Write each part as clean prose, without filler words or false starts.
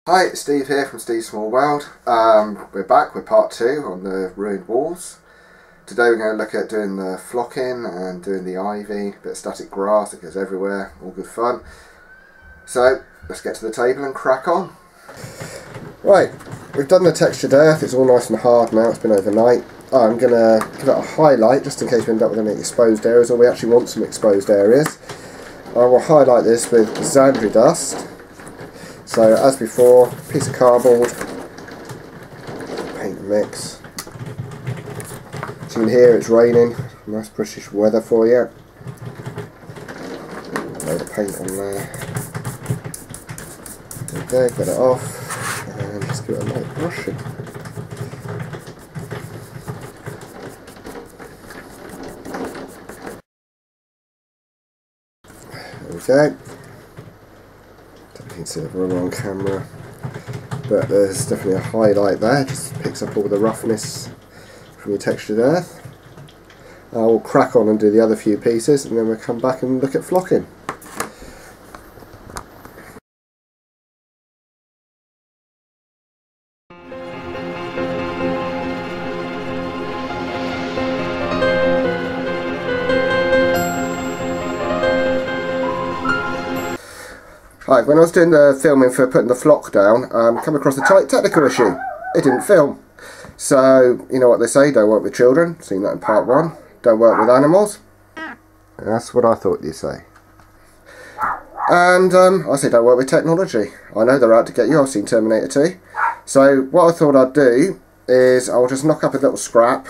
Hi, it's Steve here from Steve's Small World. We're back with part 2 on the ruined walls. Today we're going to look at doing the flocking and doing the ivy, a bit of static grass that goes everywhere, all good fun. So let's get to the table and crack on. Right, we've done the textured earth, it's all nice and hard now, it's been overnight. I'm going to give it a highlight just in case we end up with any exposed areas, or we actually want some exposed areas. I will highlight this with Zandri dust. So as before, piece of cardboard, paint and mix. So you can hear it's raining, nice British weather for you. Load of paint on there. There we go, get it off, and just give it a light brushing. There we go. You can see the rubber on camera, but there's definitely a highlight there, just picks up all the roughness from the textured earth. I will crack on and do the other few pieces, and then we'll come back and look at flocking. Right, when I was doing the filming for putting the flock down, come across a tight technical issue. It didn't film. So, you know what they say, don't work with children. Seen that in part 1. Don't work with animals. And that's what I thought you'd say. And I say don't work with technology. I know they're out to get you. I've seen Terminator 2. So what I thought I'd do is I'll just knock up a little scrap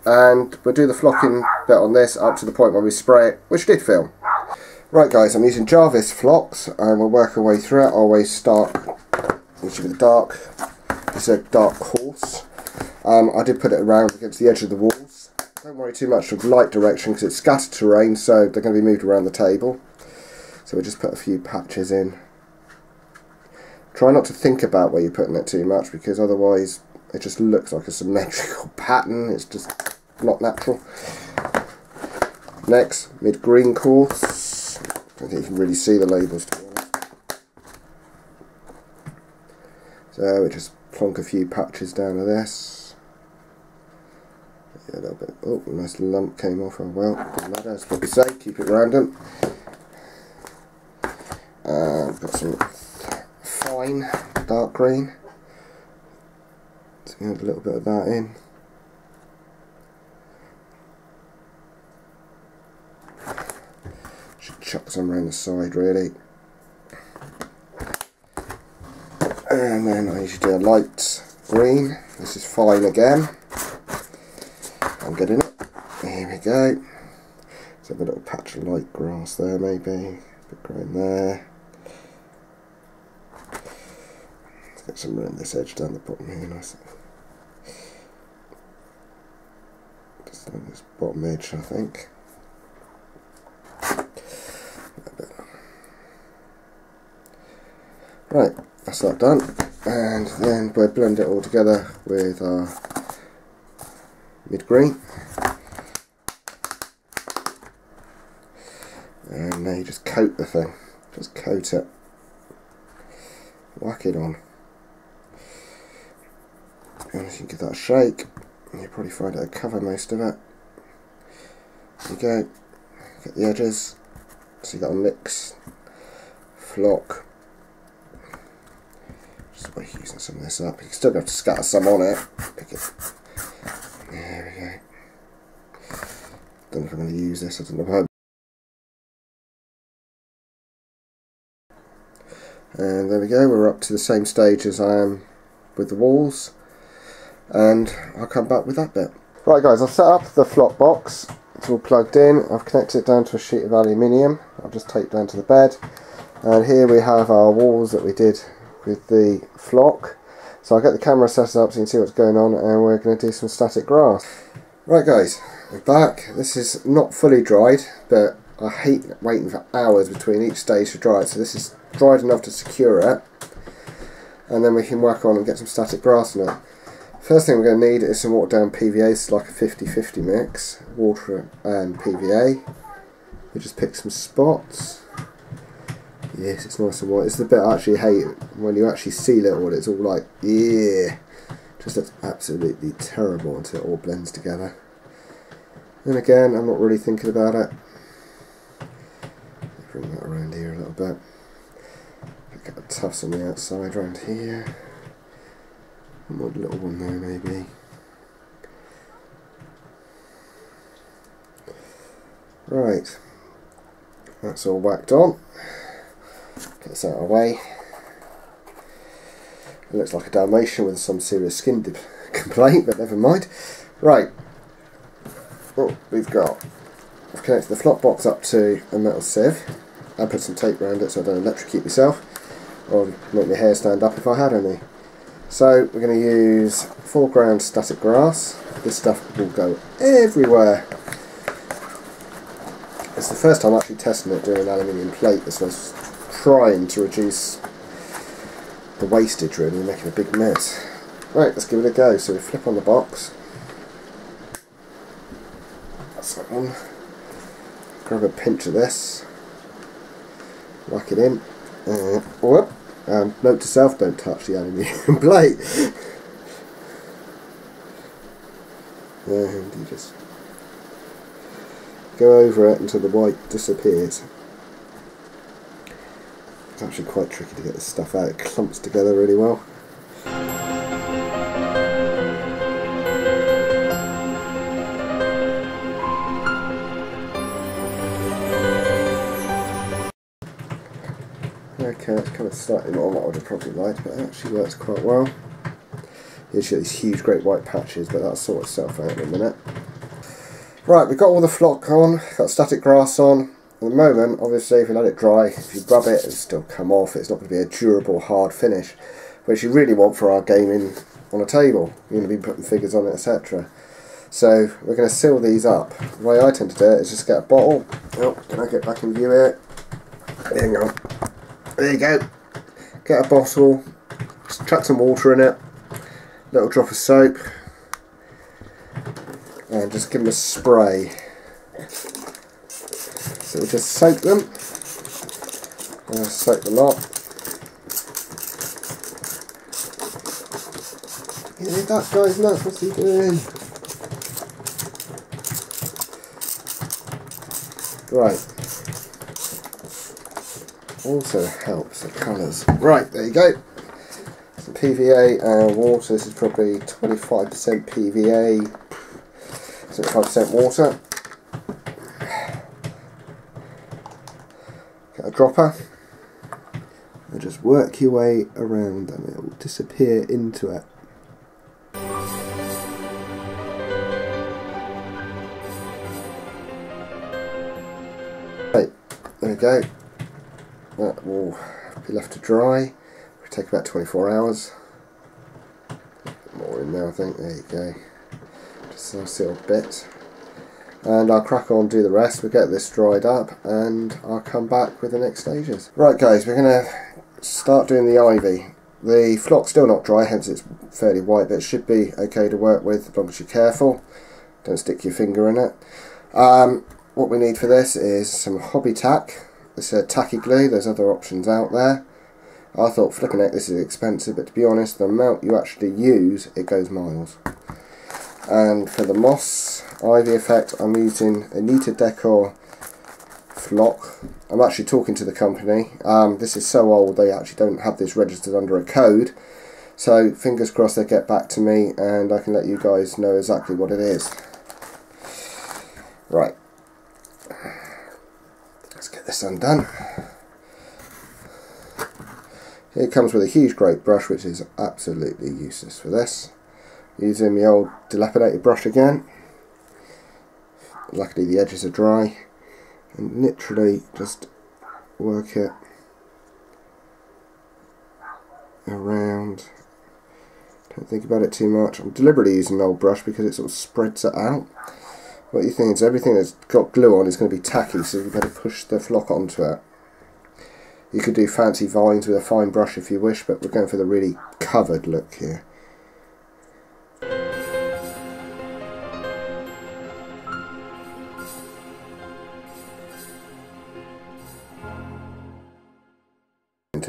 and we'll do the flocking bit on this up to the point where we spray it, which did film. Right guys, I'm using Jarvis flocks and we'll work our way through it. I'll always start with the dark. It's a dark horse. I did put it around against the edge of the walls. Don't worry too much with light direction because it's scattered terrain, so they're going to be moved around the table. So we'll just put a few patches in. Try not to think about where you're putting it too much because otherwise it just looks like a symmetrical pattern. It's just not natural. Next, mid-green course. I don't think you can really see the labels to be honest. So we just plonk a few patches down of this. Yeah, a little bit. Oh, a nice lump came off. Oh well, doesn't matter. That's what we say. Keep it random. We've got some fine dark green. So we add a little bit of that in. Chuck some around the side really, and then I usually do a light green. This is fine again. I'm getting it. Here we go. So have a little patch of light grass there, maybe a bit green there. Let's get some around this edge down the bottom here, nice. Just on this bottom edge, I think. Right, that's that done, and then we'll blend it all together with our mid-green, and now you just coat the thing, just coat it, whack it on, and you can give that a shake, and you'll probably find it'll cover most of it. There you go, get the edges, so you got a mix, flock. Just by using some of this up. You can still have to scatter some on it. Pick it. There we go. Don't know if I'm going to use this, I don't know how. And there we go, we're up to the same stage as I am with the walls. And I'll come back with that bit. Right guys, I've set up the flock box. It's all plugged in. I've connected it down to a sheet of aluminium. I've just taped down to the bed. And here we have our walls that we did with the flock. So I'll get the camera set up so you can see what's going on, and we're going to do some static grass. Right guys, we're back. This is not fully dried, but I hate waiting for hours between each stage to dry it, so this is dried enough to secure it, and then we can work on and get some static grass in it. First thing we're going to need is some watered down PVA. It's like a 50-50 mix, water and PVA. We just pick some spots. Yes, it's nice and white. It's the bit I actually hate when you actually seal it all. It's all like, yeah, just looks absolutely terrible until it all blends together. And again, I'm not really thinking about it. Bring that around here a little bit. Get the tufts on the outside around here. One more little one there maybe. Right, that's all whacked on. Get this out of the way. It looks like a Dalmatian with some serious skin complaint, but never mind. Right, what we've got, I've connected the flock box up to a metal sieve. I put some tape around it so I don't electrocute myself, or make my hair stand up if I had any. So we're going to use foreground static grass. This stuff will go everywhere. It's the first time actually testing it doing an aluminium plate. This was trying to reduce the wastage really, making a big mess. Right, let's give it a go. So we flip on the box. That's that one. Grab a pinch of this. Whack it in. Whoop. Note to self, don't touch the aluminium plate. And you just go over it until the white disappears. It's actually quite tricky to get this stuff out. It clumps together really well. Okay, it's kind of slightly more than what I would have probably liked, but it actually works quite well. You get these huge great white patches, but that'll sort itself out in a minute. Right, we've got all the flock on, got static grass on. At the moment, obviously, if you let it dry, if you rub it, it'll still come off. It's not going to be a durable, hard finish, which you really want for our gaming on a table. You're going to be putting figures on it, etc. So we're going to seal these up. The way I tend to do it is just get a bottle. Oh, can I get back in view here? There you go. There you go. Get a bottle, just chuck some water in it, little drop of soap, and just give them a spray. So we just soak them. Soak the lot. Yeah, that guy's nuts. What's he doing? Right. Also helps the colours. Right, there you go. Some PVA and water. This is probably 25% PVA, 75% water. Get a dropper and just work your way around and it will disappear into it. Right, there we go. That will be left to dry. It'll take about 24 hours. A bit more in there, I think. There you go. Just a nice little bit. And I'll crack on, do the rest. We'll get this dried up and I'll come back with the next stages. Right guys, we're going to start doing the ivy. The flock's still not dry, hence it's fairly white, but it should be okay to work with as long as you're careful. Don't stick your finger in it. What we need for this is some hobby tack. This is tacky glue. There's other options out there. I thought flipping it, this is expensive, but to be honest, the amount you actually use, it goes miles. And for the moss ivy effect, I'm using a Nita Decor flock. I'm actually talking to the company. This is so old, they actually don't have this registered under a code. So fingers crossed they get back to me and I can let you guys know exactly what it is. Right. Let's get this undone. It comes with a huge great brush, which is absolutely useless for this. Using my old dilapidated brush again. Luckily the edges are dry. And literally just work it around. Don't think about it too much. I'm deliberately using an old brush because it sort of spreads it out. What you think is everything that's got glue on is going to be tacky, so you better push the flock onto it. You could do fancy vines with a fine brush if you wish, but we're going for the really covered look here.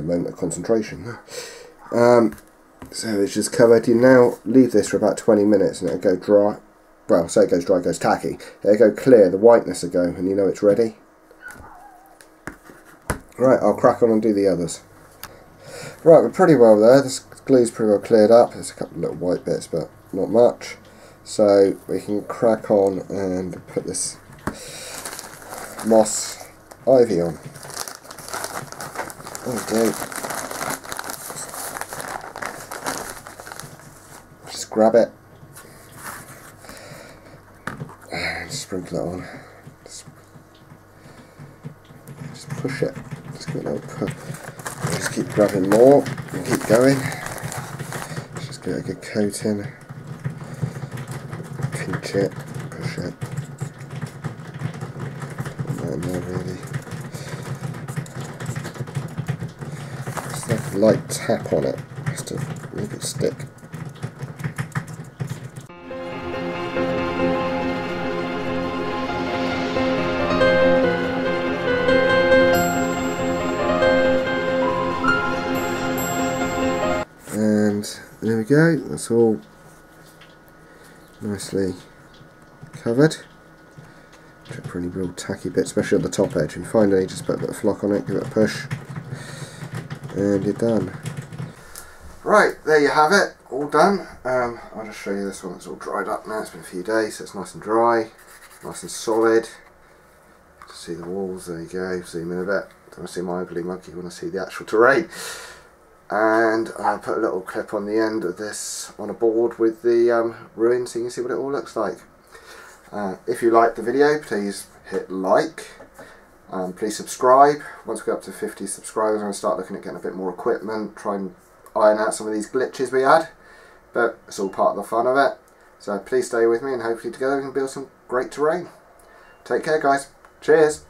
moment of concentration. So it's just covered. You now leave this for about 20 minutes and it'll go dry. Well, so it goes dry, it goes tacky. It'll go clear, the whiteness will go, and you know it's ready. Right, I'll crack on and do the others. Right, we're pretty well there. This glue's pretty well cleared up. There's a couple of little white bits, but not much. So we can crack on and put this moss ivy on. Okay. Just grab it and sprinkle it on. Just push it. Just give it a little push. Just keep grabbing more and keep going. Just give it a good coating. Pinch it, push it. Put that in there really. Just like a light tap on it, just to make it stick. And there we go, that's all nicely covered. Check for any real tacky bits, especially on the top edge. If you find any, just put a bit of flock on it, give it a push, and you're done. Right, there you have it, all done. I'll just show you this one that's all dried up now. It's been a few days, so it's nice and dry, nice and solid. See the walls, there you go, zoom in a bit. Don't want to see my ugly mug, you want to see the actual terrain. And I'll put a little clip on the end of this on a board with the ruin so you can see what it all looks like. If you liked the video, please hit like. Please subscribe. Once we get up to 50 subscribers, I'm going to start looking at getting a bit more equipment, try and iron out some of these glitches we had. But it's all part of the fun of it. So please stay with me and hopefully together we can build some great terrain. Take care guys. Cheers.